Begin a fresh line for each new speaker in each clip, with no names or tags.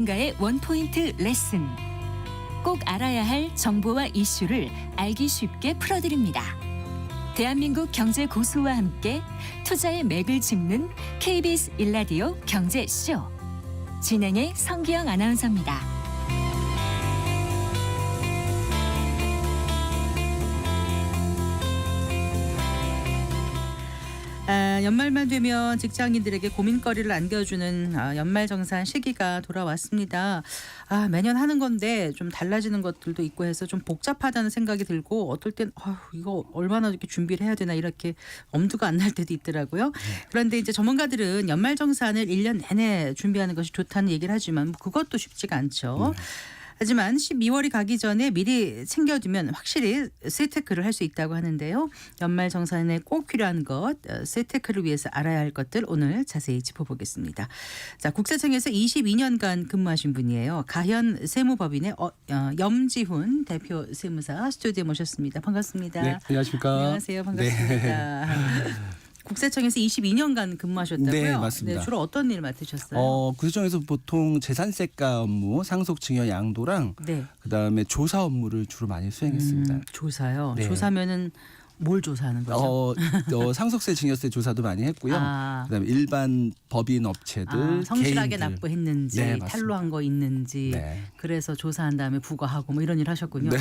가의 원포인트 레슨. 꼭 알아야 할 정보와 이슈를 알기 쉽게 풀어드립니다. 대한민국 경제 고수와 함께 투자의 맥을 짚는 KBS 일라디오 경제쇼. 진행의 성기영 아나운서입니다.
연말만 되면 직장인들에게 고민거리를 안겨주는 연말정산 시기가 돌아왔습니다. 매년 하는 건데 좀 달라지는 것들도 있고 해서 좀 복잡하다는 생각이 들고 어떨 땐 이거 얼마나 이렇게 준비를 해야 되나 이렇게 엄두가 안 날 때도 있더라고요. 그런데 이제 전문가들은 연말정산을 1년 내내 준비하는 것이 좋다는 얘기를 하지만 그것도 쉽지가 않죠. 하지만 12월이 가기 전에 미리 챙겨두면 확실히 세테크를 할 수 있다고 하는데요. 연말정산에 꼭 필요한 것, 세테크를 위해서 알아야 할 것들 오늘 자세히 짚어보겠습니다. 자, 국세청에서 22년간 근무하신 분이에요. 가현 세무법인의 염지훈 대표 세무사 스튜디오에 모셨습니다. 반갑습니다.
네, 안녕하십니까.
안녕하세요. 반갑습니다. 국세청에서 22년간 근무하셨다고요?
네, 맞습니다.
네, 주로 어떤 일 맡으셨어요?
국세청에서 보통 재산세가 업무, 상속 증여 양도랑
네.
그다음에 조사 업무를 주로 많이 수행했습니다.
조사요.
네.
조사면은 뭘 조사하는 거죠?
상속세, 증여세 조사도 많이 했고요.
아.
그다음에 일반 법인 업체들,
성실하게
개인들.
납부했는지,
네, 맞습니다.
탈루한 거 있는지,
네.
그래서 조사한 다음에 부과하고 뭐 이런 일 하셨군요.
네.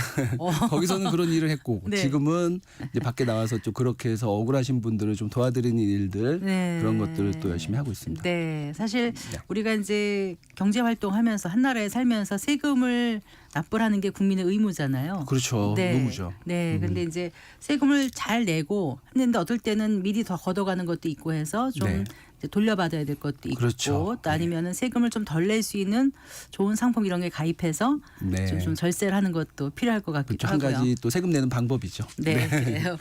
거기서는 그런 일을 했고
네.
지금은 이제 밖에 나와서 좀 그렇게 해서 억울하신 분들을 좀 도와드리는 일들
네.
그런 것들을 또 열심히 하고 있습니다.
네, 사실
네.
우리가 이제 경제 활동하면서 한 나라에 살면서 세금을 납부하는 게 국민의 의무잖아요.
그렇죠.
네.
의무죠.
네, 근데 이제 세금을 잘 내고 했는데 어떨 때는 미리 더 걷어가는 것도 있고 해서 좀
네.
이제 돌려받아야 될 것도 있고,
그렇죠.
또 아니면은 세금을 좀 덜 낼 수 있는 좋은 상품 이런 게 가입해서
네.
좀 절세를 하는 것도 필요할 것 같기도
한
하고요.
가지 또 세금 내는 방법이죠.
네, 그래요.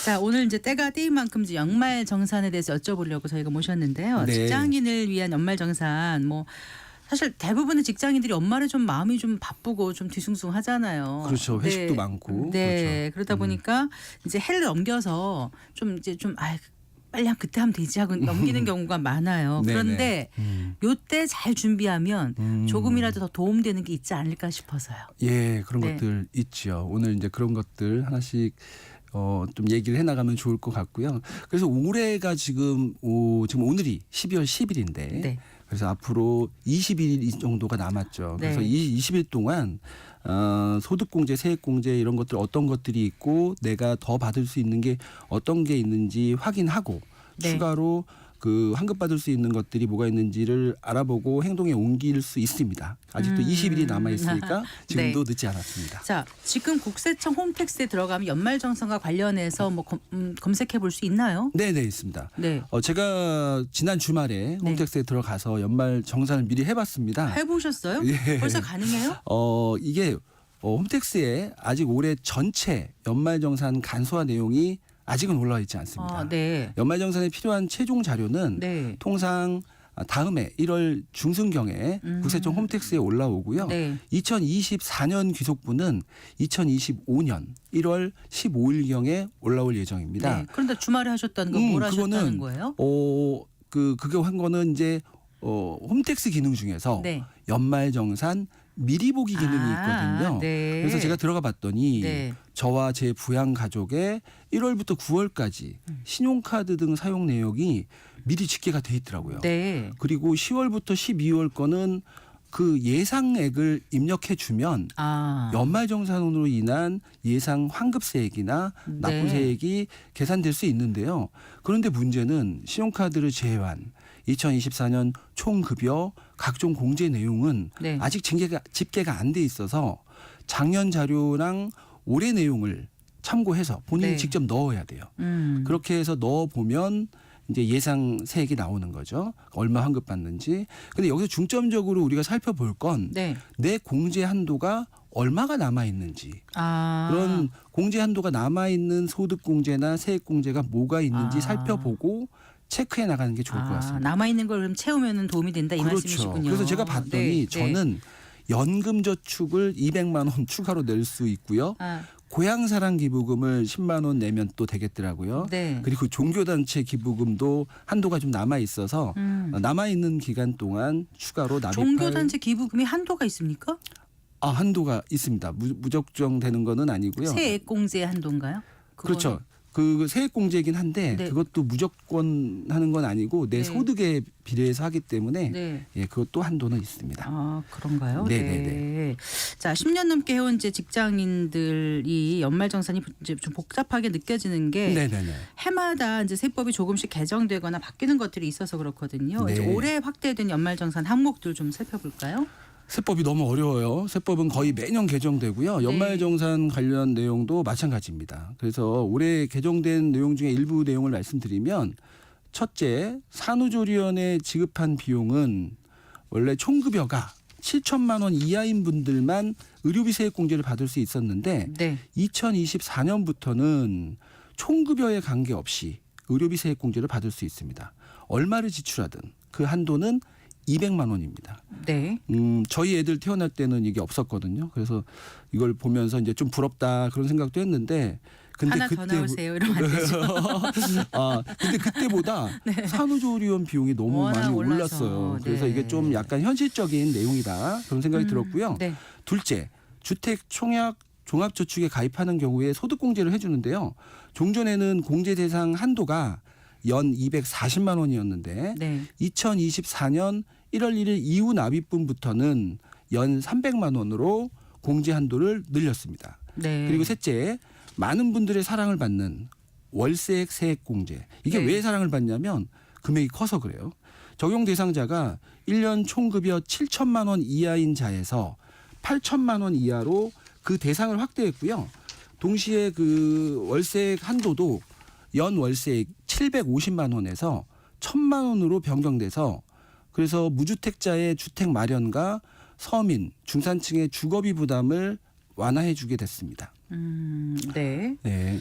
자, 오늘 이제 때가 때인 만큼 이제 연말 정산에 대해서 여쭤보려고 저희가 모셨는데요.
네.
직장인을 위한 연말 정산 사실 대부분의 직장인들이 연말에 좀 마음이 좀 바쁘고 좀 뒤숭숭하잖아요.
그렇죠. 회식도 많고.
네,
그렇죠.
그러다 보니까 이제 해를 넘겨서 빨리 그때 하면 되지 하고 넘기는 경우가 많아요.
네네.
그런데 요때 잘 준비하면 조금이라도 더 도움되는 게 있지 않을까 싶어서요.
예, 그런
네.
것들 있죠. 오늘 이제 그런 것들 하나씩 좀 얘기를 해나가면 좋을 것 같고요. 그래서 올해가 지금 오늘이 12월 10일인데
네.
그래서 앞으로 20일 정도가 남았죠. 그래서
네.
이 20일 동안 소득공제, 세액공제 이런 것들 어떤 것들이 있고 내가 더 받을 수 있는 게 어떤 게 있는지 확인하고
네.
추가로 그 환급받을 수 있는 것들이 뭐가 있는지를 알아보고 행동에 옮길 수 있습니다. 아직도 20일이 남아 있으니까 지금도
네.
늦지 않았습니다.
자, 지금 국세청 홈택스에 들어가면 연말정산과 관련해서 검색해 볼 수 있나요?
네, 있습니다.
네.
제가 지난 주말에
네.
홈택스에 들어가서 연말 정산을 미리 해봤습니다.
해보셨어요?
예.
벌써 가능해요?
이게 홈택스에 아직 올해 전체 연말 정산 간소화 내용이 아직은 올라와 있지 않습니다.
네.
연말 정산에 필요한 최종 자료는
네.
통상 다음해 1월 중순경에 국세청 홈택스에 올라오고요.
네.
2024년 귀속분은 2025년 1월 15일경에 올라올 예정입니다.
네. 그런데 주말에 하셨다는 건 뭘 하셨다는 거예요?
그거 한 거는 이제 홈택스 기능 중에서
네.
연말 정산 미리 보기 기능이 있거든요.
네.
그래서 제가 들어가 봤더니
네.
저와 제 부양 가족의 1월부터 9월까지 신용카드 등 사용 내역이 미리 집계가 돼 있더라고요.
네.
그리고 10월부터 12월 거는 그 예상액을 입력해 주면 연말정산으로 인한 예상 환급세액이나 납부세액이 계산될 수 있는데요. 그런데 문제는 신용카드를 제외한 2024년 총급여 각종 공제 내용은
네.
아직 집계가 안 돼 있어서 작년 자료랑 올해 내용을 참고해서 본인이
네.
직접 넣어야 돼요. 그렇게 해서 넣어보면 이제 예상 세액이 나오는 거죠. 얼마 환급받는지. 근데 여기서 중점적으로 우리가 살펴볼 건 내 공제 한도가 얼마가 남아 있는지. 그런 공제 한도가 남아 있는 소득 공제나 세액 공제가 뭐가 있는지 살펴보고 체크해 나가는 게 좋을 것 같습니다.
남아 있는 걸 그럼 채우면 도움이 된다 이
그렇죠.
말씀이시군요.
그래서 제가 봤더니 저는 연금 저축을 200만 원 추가로 낼 수 있고요. 고향사랑 기부금을 10만 원 내면 또 되겠더라고요.
네.
그리고 종교단체 기부금도 한도가 좀 남아 있어서 남아 있는 기간 동안 추가로 납입할
종교단체 기부금이 한도가 있습니까?
한도가 있습니다. 무적정 되는 거는 아니고요.
세액공제 한도인가요?
그렇죠. 그 세액공제이긴 한데
네.
그것도 무조건 하는 건 아니고 내
네.
소득에 비례해서 하기 때문에
네.
예, 그것도 한도는 있습니다.
아, 그런가요?
네네네.
네. 자, 10년 넘게 해온 이제 직장인들이 연말정산이 이제 좀 복잡하게 느껴지는 게
네네네.
해마다 이제 세법이 조금씩 개정되거나 바뀌는 것들이 있어서 그렇거든요.
네.
이제 올해 확대된 연말정산 항목들 좀 살펴볼까요?
세법이 너무 어려워요. 세법은 거의 매년 개정되고요. 연말정산 관련 내용도 마찬가지입니다. 그래서 올해 개정된 내용 중에 일부 내용을 말씀드리면 첫째, 산후조리원에 지급한 비용은 원래 총급여가 7천만 원 이하인 분들만 의료비 세액공제를 받을 수 있었는데
네.
2024년부터는 총급여에 관계없이 의료비 세액공제를 받을 수 있습니다. 얼마를 지출하든 그 한도는 200만 원입니다.
네.
저희 애들 태어날 때는 이게 없었거든요. 그래서 이걸 보면서 이제 좀 부럽다 그런 생각도 했는데 근데
하나 더 나오세요. 이러면 안 되죠.
근데 그때보다 산후조리원 비용이 너무
워낙
많이
올라서.
올랐어요. 그래서
네.
이게 좀 약간 현실적인 내용이다 그런 생각이 들었고요.
네.
둘째, 주택 총약 종합저축에 가입하는 경우에 소득공제를 해주는데요. 종전에는 공제 대상 한도가 연 240만 원이었는데
네.
2024년 1월 1일 이후 납입분부터는 연 300만 원으로 공제 한도를 늘렸습니다.
네.
그리고 셋째, 많은 분들의 사랑을 받는 월세액 세액공제. 이게
네.
왜 사랑을 받냐면 금액이 커서 그래요. 적용 대상자가 1년 총급여 7천만 원 이하인 자에서 8천만 원 이하로 그 대상을 확대했고요. 동시에 그 월세액 한도도 연 월세액 750만 원에서 1,000만 원으로 변경돼서 그래서 무주택자의 주택 마련과 서민, 중산층의 주거비 부담을 완화해 주게 됐습니다.
네.
네.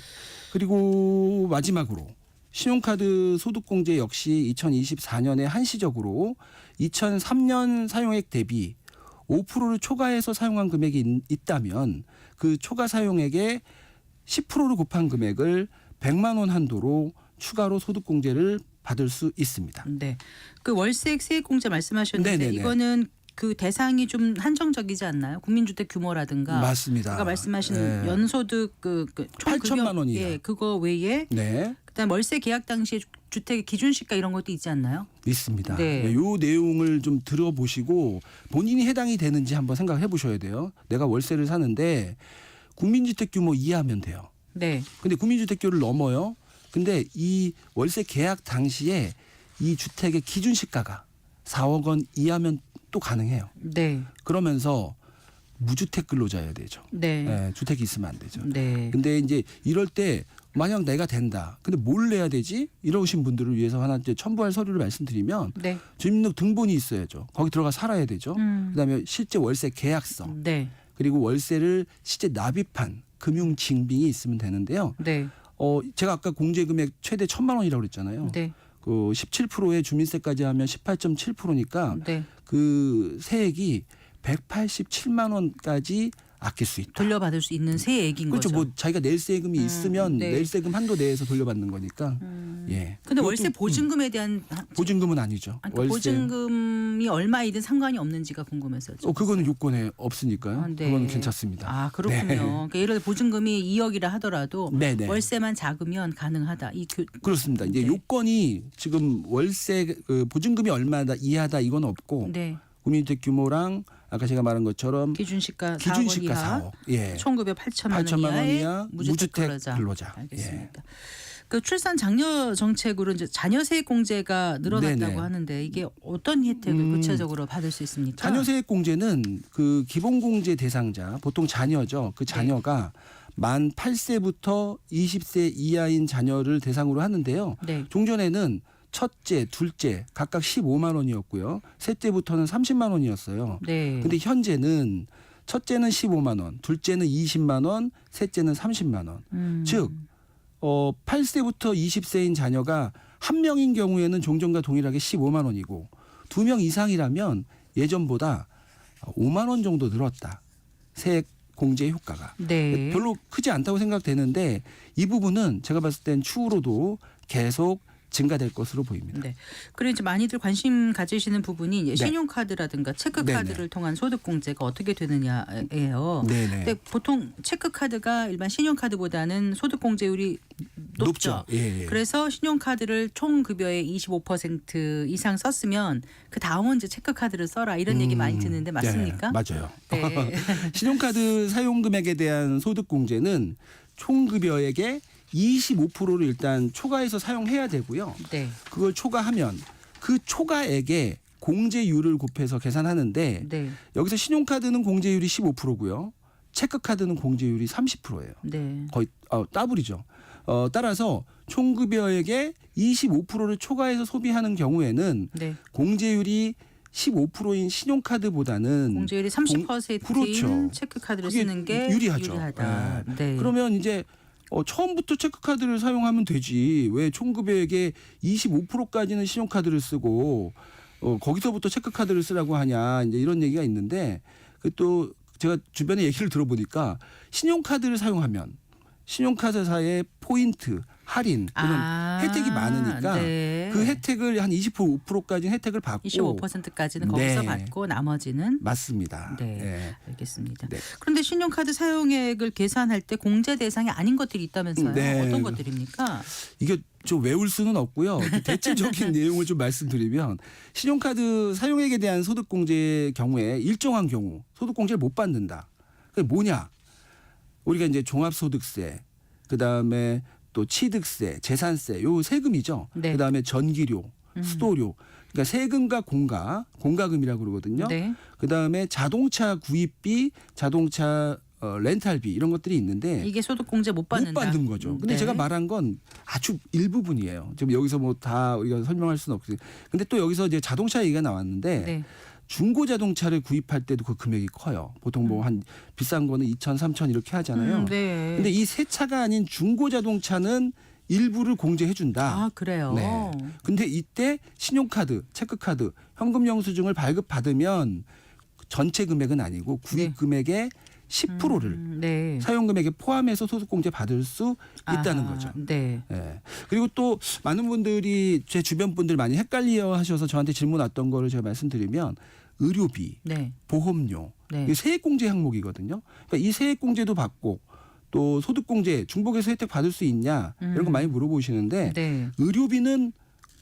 그리고 마지막으로 신용카드 소득공제 역시 2024년에 한시적으로 2003년 사용액 대비 5%를 초과해서 사용한 금액이 있다면 그 초과 사용액의 10%를 곱한 금액을 100만 원 한도로 추가로 소득공제를 받을 수 있습니다.
네. 그 월세액 세액공제 말씀하셨는데
네네네.
이거는 그 대상이 좀 한정적이지 않나요? 국민주택 규모라든가.
맞습니다.
아까 말씀하신
네.
연소득 그
8천만 원이요.
예, 그거 외에
네.
그다음 월세 계약 당시에 주택의 기준시가 이런 것도 있지 않나요?
있습니다.
네.
이 내용을 좀 들어보시고 본인이 해당이 되는지 한번 생각해 보셔야 돼요. 내가 월세를 사는데 국민주택 규모 이하면 돼요.
네.
근데 국민주택규를 넘어요. 근데 이 월세 계약 당시에 이 주택의 기준시가가 4억 원 이하면 또 가능해요.
네.
그러면서 무주택 근로자여야 되죠.
네.
네, 주택이 있으면 안 되죠.
네.
근데 이제 이럴 때 만약 내가 된다. 근데 뭘 내야 되지? 이러신 분들을 위해서 하나 이제 첨부할 서류를 말씀드리면
네.
주민등록 등본이 있어야죠. 거기 들어가 살아야 되죠. 그다음에 실제 월세 계약서
네.
그리고 월세를 실제 납입한 금융 징빙이 있으면 되는데요.
네.
제가 아까 공제 금액 최대 1,000만 원이라고 그랬잖아요.
네.
그 17%의 주민세까지 하면 18.7%니까
네.
그 세액이 187만 원까지 아낄 수 있다.
돌려받을 수 있는 세액인
그렇죠.
거죠.
뭐 자기가 낼 세금이 있으면
네.
낼 세금 한도 내에서 돌려받는 거니까. 예.
근데
그것도,
월세 보증금에 대한
보증금은 아니죠.
그러니까 보증금이 얼마이든 상관이 없는지가 궁금해서요.
그거는 요건에 없으니까요.
아, 네.
그거는 괜찮습니다.
아, 그렇군요.
네.
그러니까 예를 들어 보증금이 2억이라 하더라도
네네.
월세만 작으면 가능하다.
그렇습니다. 이제
네.
요건이 지금 월세 보증금이 얼마다 이하다 이건 없고
네.
국민주택 규모랑 아까 제가 말한 것처럼
기준시가 4억
기준시가
이하,
4억. 예.
총급여 8천만
8천만
원
원
이하의
이하
무주택
무주택 근로자.
알겠습니다. 그 출산 장려 정책으로 이제 자녀세액 공제가 늘어났다고
네네.
하는데 이게 어떤 혜택을 구체적으로 받을 수 있습니까?
자녀세액 공제는 그 기본공제 대상자 보통 자녀죠. 그 자녀가 만 8세부터 20세 이하인 자녀를 대상으로 하는데요.
네.
종전에는 첫째, 둘째 각각 15만 원이었고요. 셋째부터는 30만 원이었어요.
네.
근데 현재는 첫째는 15만 원, 둘째는 20만 원, 셋째는 30만 원. 즉 8세부터 20세인 자녀가 한 명인 경우에는 종전과 동일하게 15만 원이고 2명 이상이라면 예전보다 5만 원 정도 늘었다. 세액 공제 효과가
네.
별로 크지 않다고 생각되는데 이 부분은 제가 봤을 땐 추후로도 계속 증가될 것으로 보입니다.
네. 그리고 이제 많이들 관심 가지시는 부분이 이제
네.
신용카드라든가 체크카드를
네네.
통한 소득공제가 어떻게 되느냐예요.
네네.
근데 보통 체크카드가 일반 신용카드보다는 소득공제율이 높죠.
예, 예.
그래서 신용카드를 총 급여의 25% 이상 썼으면 그 다음은 이제 체크카드를 써라 이런 얘기 많이 듣는데 맞습니까?
네, 맞아요.
네.
신용카드 사용 금액에 대한 소득공제는 총 급여액의 25%를 일단 초과해서 사용해야 되고요.
네.
그걸 초과하면 그 초과액에 공제율을 곱해서 계산하는데
네.
여기서 신용카드는 공제율이 15%고요. 체크카드는 공제율이 30%예요.
네.
거의 더블이죠. 따라서 총 급여액의 25%를 초과해서 소비하는 경우에는
네.
공제율이 15%인 신용카드보다는
공제율이 30%인
그렇죠.
체크카드를
그게
쓰는 게
유리하죠.
유리하다. 네.
그러면 이제 처음부터 체크카드를 사용하면 되지 왜 총급여액의 25%까지는 신용카드를 쓰고 거기서부터 체크카드를 쓰라고 하냐 이제 이런 얘기가 있는데 또 제가 주변에 얘기를 들어보니까 신용카드를 사용하면 신용카드사의 포인트 할인 이런 혜택이 많으니까
네.
그 혜택을 한 25%까지 혜택을 받고
25%까지는 거기서
네.
받고 나머지는
맞습니다.
네.
네.
알겠습니다.
네.
그런데 신용카드 사용액을 계산할 때 공제 대상이 아닌 것들이 있다면서요?
네.
어떤 것들입니까?
이게 좀 외울 수는 없고요. 대체적인 내용을 좀 말씀드리면 신용카드 사용액에 대한 소득공제의 경우에 일정한 경우 소득공제를 못 받는다. 그게 뭐냐? 우리가 이제 종합소득세, 그다음에 또 취득세, 재산세, 요 세금이죠.
네.
그다음에 전기료, 수도료. 그러니까 세금과 공가금이라고 그러거든요.
네.
그다음에 자동차 구입비, 자동차 렌탈비 이런 것들이 있는데
이게 소득공제 못 받는다.
못 받는 거죠. 근데
네.
제가 말한 건 아주 일부분이에요. 지금 여기서 뭐 다 우리가 설명할 수는 없어요. 근데 또 여기서 이제 자동차 얘기가 나왔는데
네.
중고 자동차를 구입할 때도 그 금액이 커요. 보통 뭐 한 비싼 거는 2천, 3천 이렇게 하잖아요.
네.
근데 이 새 차가 아닌 중고 자동차는 일부를 공제해 준다.
아 그래요.
네. 근데 이때 신용카드, 체크카드, 현금 영수증을 발급받으면 전체 금액은 아니고 구입
네.
금액의 10%를
네.
사용 금액에 포함해서 소득공제 받을 수 있다는
아하,
거죠.
네.
예. 그리고 또 많은 분들이 제 주변 분들 많이 헷갈려 하셔서 저한테 질문 왔던 거를 제가 말씀드리면 의료비,
네.
보험료,
네.
이게 세액공제 항목이거든요. 그러니까 이 세액공제도 받고 또 소득공제 중복에서 혜택 받을 수 있냐 이런 거 많이 물어보시는데
네.
의료비는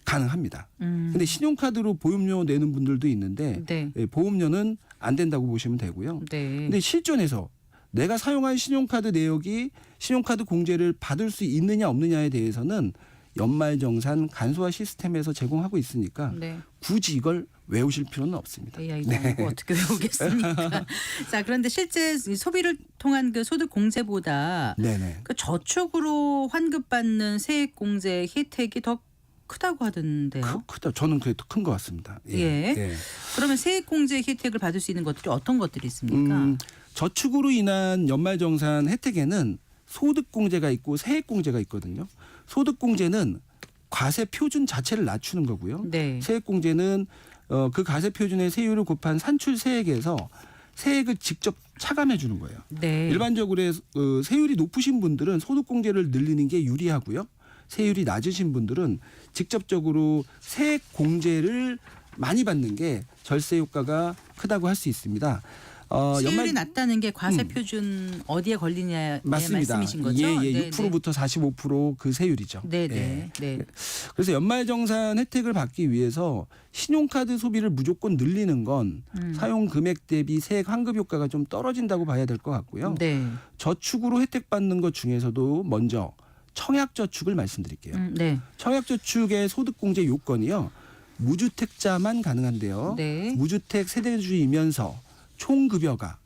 가능합니다. 근데 신용카드로 보험료 내는 분들도 있는데
네.
예, 보험료는 안 된다고 보시면 되고요.
네.
근데 실전에서 내가 사용한 신용카드 내역이 신용카드 공제를 받을 수 있느냐 없느냐에 대해서는 연말정산 간소화 시스템에서 제공하고 있으니까
네.
굳이 이걸 외우실 필요는 없습니다.
이거 어떻게 외우겠습니까? 자, 그런데 실제 소비를 통한 그 소득 공제보다
네네.
그 저축으로 환급받는 세액 공제 혜택이 더 크다고 하던데요.
크다. 저는 그게 더 큰 것 같습니다.
예. 그러면 세액 공제 혜택을 받을 수 있는 것들이 어떤 것들이 있습니까?
저축으로 인한 연말정산 혜택에는 소득공제가 있고 세액공제가 있거든요. 소득공제는 과세 표준 자체를 낮추는 거고요.
네.
세액공제는 그 과세 표준의 세율을 곱한 산출 세액에서 세액을 직접 차감해 주는 거예요.
네.
일반적으로 세율이 높으신 분들은 소득공제를 늘리는 게 유리하고요. 세율이 낮으신 분들은 직접적으로 세액 공제를 많이 받는 게 절세 효과가 크다고 할 수 있습니다.
세율이 낮다는 게 과세 표준 어디에 걸리냐의
맞습니다.
말씀이신 거죠?
예,
네,
6%부터 45%그 세율이죠.
네, 네,
예.
네.
그래서 연말정산 혜택을 받기 위해서 신용카드 소비를 무조건 늘리는 건 사용 금액 대비 세액 환급 효과가 좀 떨어진다고 봐야 될 것 같고요.
네.
저축으로 혜택 받는 것 중에서도 먼저 청약저축을 말씀드릴게요.
네.
청약저축의 소득공제 요건이요. 무주택자만 가능한데요.
네.
무주택 세대주이면서 총급여가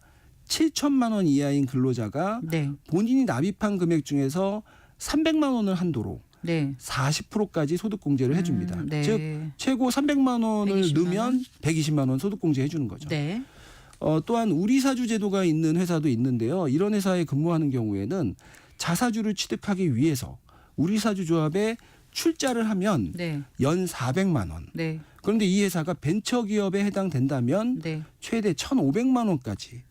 7천만 원 이하인 근로자가
네.
본인이 납입한 금액 중에서 300만 원을 한도로
네.
40%까지 소득공제를 해줍니다.
네.
즉 최고 300만 원을
120만
넣으면 120만 원 소득공제 해주는 거죠.
네.
또한 우리사주 제도가 있는 회사도 있는데요. 이런 회사에 근무하는 경우에는 자사주를 취득하기 위해서 우리사주 조합에 출자를 하면
네.
연 400만 원.
네.
그런데 이 회사가 벤처기업에 해당된다면
네.
최대 1,500만 원까지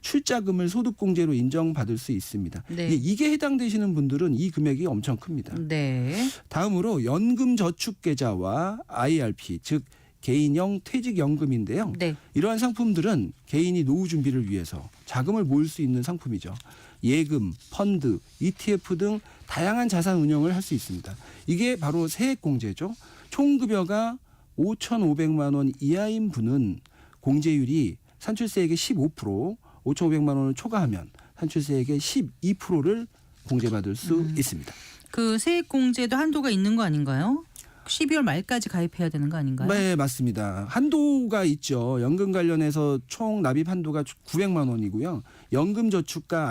출자금을 소득공제로 인정받을 수 있습니다.
네.
이게 해당되시는 분들은 이 금액이 엄청 큽니다.
네.
다음으로 연금저축계좌와 IRP 즉 개인형 퇴직연금인데요.
네.
이러한 상품들은 개인이 노후 준비를 위해서 자금을 모을 수 있는 상품이죠. 예금, 펀드, ETF 등 다양한 자산 운영을 할 수 있습니다. 이게 바로 세액공제죠. 총급여가 5,500만 원 이하인 분은 공제율이 산출세액의 15%, 5,500만 원을 초과하면 산출세액의 12%를 공제받을 수 있습니다.
그 세액공제도 한도가 있는 거 아닌가요? 12월 말까지 가입해야 되는 거 아닌가요?
네, 맞습니다. 한도가 있죠. 연금 관련해서 총 납입 한도가 900만 원이고요. 연금저축과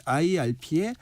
IRP에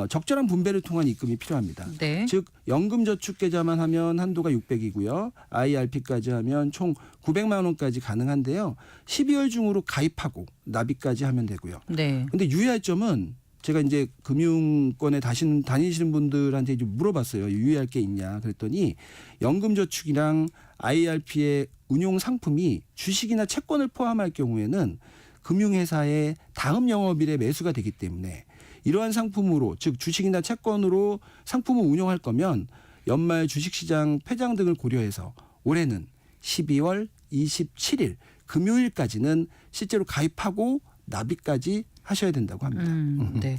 적절한 분배를 통한 입금이 필요합니다.
네.
즉 연금저축계좌만 하면 한도가 600이고요. IRP까지 하면 총 900만 원까지 가능한데요. 12월 중으로 가입하고 납입까지 하면 되고요.
네.
근데 유의할 점은 제가 이제 금융권에 다니시는 분들한테 이제 물어봤어요. 유의할 게 있냐 그랬더니 연금저축이랑 IRP의 운용 상품이 주식이나 채권을 포함할 경우에는 금융회사의 다음 영업일에 매수가 되기 때문에 이러한 상품으로 즉 주식이나 채권으로 상품을 운용할 거면 연말 주식시장 폐장 등을 고려해서 올해는 12월 27일 금요일까지는 실제로 가입하고 납입까지 하셔야 된다고 합니다.
네.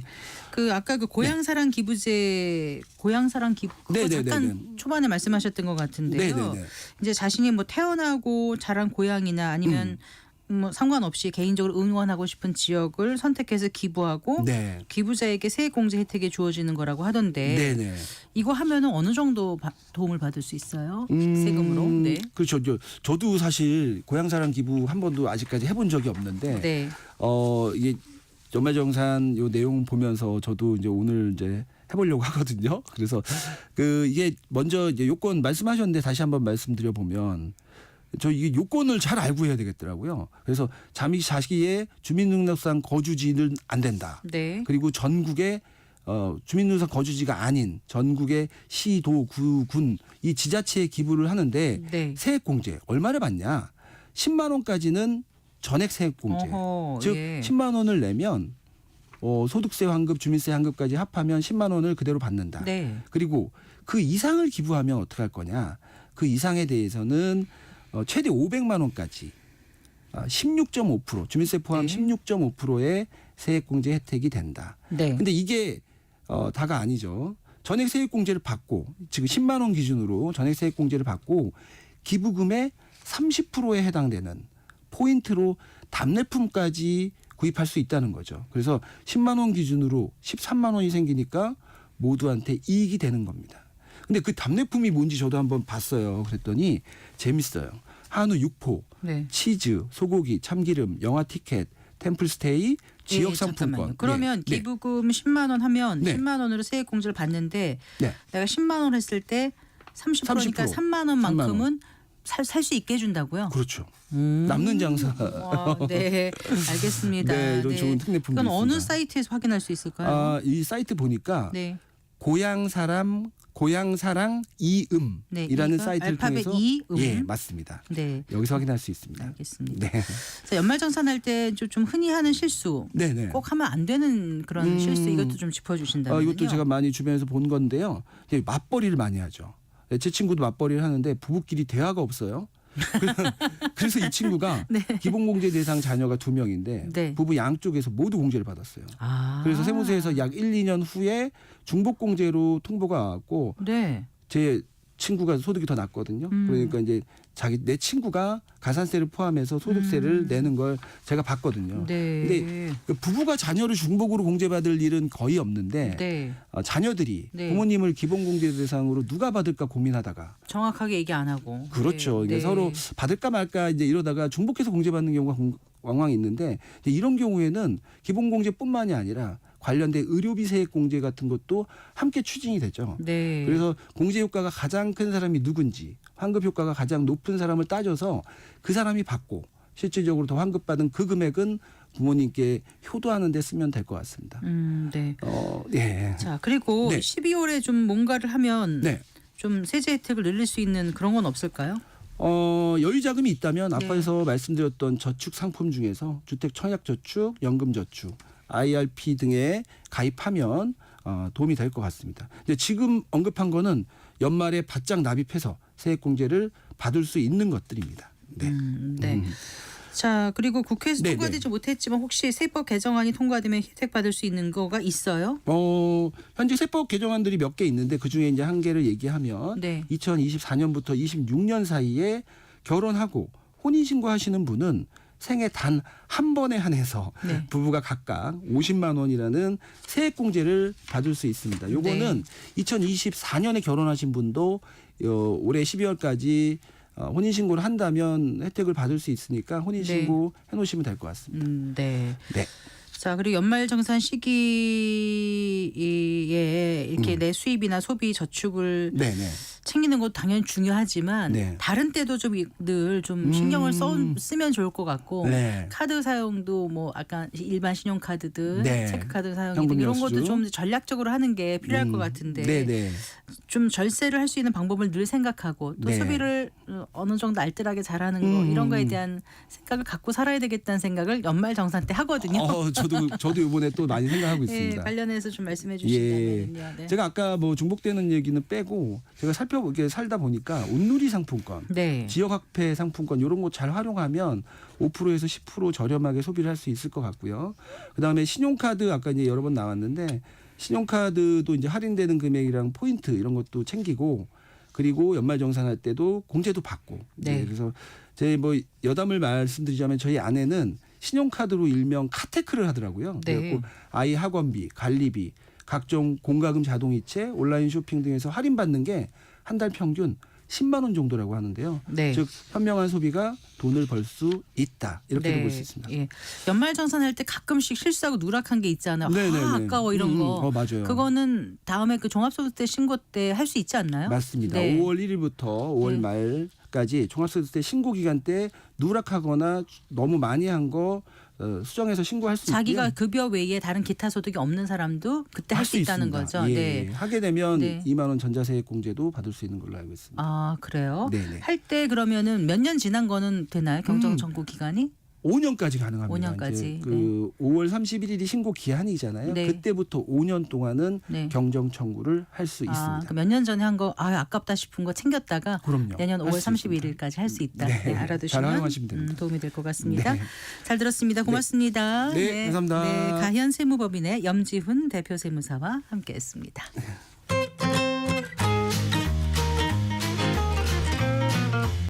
그 아까 그 고향사랑 기부제, 고향사랑 기부 그거 잠깐 초반에 말씀하셨던 것 같은데요.
네네네.
이제 자신이 뭐 태어나고 자란 고향이나 아니면 뭐 상관없이 개인적으로 응원하고 싶은 지역을 선택해서 기부하고
네.
기부자에게 세액공제 혜택이 주어지는 거라고 하던데
네네.
이거 하면은 어느 정도 도움을 받을 수 있어요? 세금으로? 네.
그렇죠. 저도 사실 고향사랑 기부 한 번도 아직까지 해본 적이 없는데
네.
이게 연말정산 요 내용 보면서 저도 이제 오늘 이제 해보려고 하거든요. 그래서 이게 먼저 이제 요건 말씀하셨는데 다시 한번 말씀드려 보면. 이게 요건을 잘 알고 해야 되겠더라고요. 그래서 자기의 주민등록상 거주지는 안 된다.
네.
그리고 전국에 주민등록상 거주지가 아닌 전국의 시, 도, 구, 군 이 지자체에 기부를 하는데
네.
세액공제 얼마를 받냐? 10만 원까지는 전액 세액공제. 즉
예.
10만 원을 내면 소득세 환급, 주민세 환급까지 합하면 10만 원을 그대로 받는다.
네.
그리고 그 이상을 기부하면 어떻게 할 거냐? 그 이상에 대해서는 최대 500만 원까지 16.5% 주민세 포함
네.
16.5%의 세액공제 혜택이 된다.
네.
근데 이게 다가 아니죠. 전액 세액공제를 받고 지금 10만 원 기준으로 전액 세액공제를 받고 기부금의 30%에 해당되는 포인트로 답례품까지 구입할 수 있다는 거죠. 그래서 10만 원 기준으로 13만 원이 생기니까 모두한테 이익이 되는 겁니다. 근데 그 답례품이 뭔지 저도 한번 봤어요. 그랬더니 재밌어요. 한우 육포,
네.
치즈, 소고기, 참기름, 영화 티켓, 템플스테이, 지역 상품권.
잠깐만요. 그러면
네.
기부금 10만 원 하면
네.
10만 원으로 세액공제를 받는데
네.
내가 10만 원 했을 때 30%니까 3만 원만큼은 살 수 있게 해준다고요?
그렇죠. 남는 장사.
네, 알겠습니다.
네, 이런 좋은 특례품도
그건 어느
있습니다.
사이트에서 확인할 수 있을까요?
이 사이트 보니까
네.
고향사랑 이음이라는
네,
사이트를
알파벳
통해서
이음.
예, 맞습니다.
네.
여기서 확인할 수 있습니다.
알겠습니다.
네.
자, 연말정산할 때 좀 흔히 하는 실수,
네네.
꼭 하면 안 되는 그런 실수 이것도 좀 짚어주신다면요.
이것도 제가 많이 주변에서 본 건데요. 이제 맞벌이를 많이 하죠. 제 친구도 맞벌이를 하는데 부부끼리 대화가 없어요. 그래서 이 친구가
네.
기본공제 대상 자녀가 2명인데
네.
부부 양쪽에서 모두 공제를 받았어요.
아.
그래서 세무서에서 약 1, 2년 후에 중복공제로 통보가 왔고
네.
제 친구가 소득이 더 낮거든요. 그러니까 이제 내 친구가 가산세를 포함해서 소득세를 내는 걸 제가 봤거든요.
네.
근데 부부가 자녀를 중복으로 공제받을 일은 거의 없는데
네.
자녀들이
네.
부모님을 기본공제 대상으로 누가 받을까 고민하다가
정확하게 얘기 안 하고.
그렇죠.
네.
이게
네.
서로 받을까 말까 이제 이러다가 중복해서 공제받는 경우가 왕왕 있는데 이런 경우에는 기본공제뿐만이 아니라 관련된 의료비 세액 공제 같은 것도 함께 추진이 되죠.
네.
그래서 공제 효과가 가장 큰 사람이 누군지, 환급 효과가 가장 높은 사람을 따져서 그 사람이 받고 실질적으로 더 환급받은 그 금액은 부모님께 효도하는 데 쓰면 될 것 같습니다.
네.
예.
자, 그리고
네.
12월에 좀 뭔가를 하면
네.
좀 세제 혜택을 늘릴 수 있는 그런 건 없을까요?
여유 자금이 있다면
네.
앞에서 말씀드렸던 저축 상품 중에서 주택 청약 저축, 연금 저축, IRP 등에 가입하면 도움이 될 것 같습니다. 근데 지금 언급한 거는 연말에 바짝 납입해서 세액공제를 받을 수 있는 것들입니다. 네.
네. 자, 그리고 국회에서
네네.
통과되지 못했지만 혹시 세법 개정안이 통과되면 혜택 받을 수 있는 거가 있어요?
현재 세법 개정안들이 몇 개 있는데 그 중에 이제 한 개를 얘기하면
네.
2024년부터 26년 사이에 결혼하고 혼인신고 하시는 분은 생애 단 한 번에 한해서
네.
부부가 각각 50만 원이라는 세액공제를 받을 수 있습니다. 요거는 2024년에 결혼하신 분도 올해 12월까지 혼인신고를 한다면 혜택을 받을 수 있으니까 혼인신고 해놓으시면 될 것 같습니다.
네.
네.
자, 그리고 연말정산 시기에 이렇게 내 수입이나 소비 저축을
네네.
챙기는 것도 당연히 중요하지만
네.
다른 때도 좀 늘 좀 신경을 쓰면 좋을 것 같고
네.
카드 사용도 뭐 아까 일반 신용카드든
네.
체크카드 사용이든
현금
이런
영수증.
것도 좀 전략적으로 하는 게 필요할 것 같은데
네네.
좀 절세를 할 수 있는 방법을 늘 생각하고 또
네.
소비를 어느 정도 알뜰하게 잘하는 거 이런 거에 대한 생각을 갖고 살아야 되겠다는 생각을 연말정산 때 하거든요.
저도 이번에 또 많이 생각하고
예,
있습니다.
관련해서 좀 말씀해 주시면요. 네.
제가 아까 뭐 중복되는 얘기는 빼고 제가 살펴보게 살다 보니까 온누리 상품권,
네.
지역화폐 상품권 이런 거 잘 활용하면 5%에서 10% 저렴하게 소비를 할 수 있을 것 같고요. 그다음에 신용카드 아까 이제 여러 번 나왔는데 신용카드도 이제 할인되는 금액이랑 포인트 이런 것도 챙기고 그리고 연말정산할 때도 공제도 받고.
네.
그래서 제 뭐 여담을 말씀드리자면 저희 아내는 신용카드로 일명 카테크를 하더라고요.
네.
그래서 아이 학원비, 관리비, 각종 공과금 자동이체, 온라인 쇼핑 등에서 할인받는 게 한 달 평균 10만 원 정도라고 하는데요.
네.
즉 현명한 소비가 돈을 벌 수 있다. 이렇게도 볼 수 있습니다.
예. 연말정산할 때 가끔씩 실수하고 누락한 게 있잖아요.
네네네.
아까워 이런 거.
맞아요.
그거는 다음에 그 종합소득세 신고 때 할 수 있지 않나요?
맞습니다.
네.
5월 1일부터 5월 말까지 종합소득세 신고 기간 때 누락하거나 너무 많이 한 거 수정해서 신고할 수
자기가
있고요.
급여 외에 다른 기타 소득이 없는 사람도 그때 할 수 있다는
있습니다.
거죠.
예,
네.
하게 되면
네.
2만 원 전자세액 공제도 받을 수 있는 걸로 알고 있습니다.
아, 그래요?
네네.
할 때 그러면은 몇 년 지난 거는 되나요? 경정 청구 기간이?
5년까지 가능합니다.
5년까지.
이제 그 5월 31일이 신고 기한이잖아요.
네.
그때부터 5년 동안은
네.
경정 청구를 할 수
아,
있습니다.
몇 년 전에 한 거 아깝다 싶은 거 챙겼다가
그럼요.
내년
할
5월
수 있습니다.
31일까지 할 수 있다.
네.
네, 알아두시면
잘 활용하시면 됩니다.
도움이 될 것 같습니다.
네.
잘 들었습니다. 고맙습니다.
네, 감사합니다.
네, 가현 세무법인의 염지훈 대표 세무사와 함께했습니다.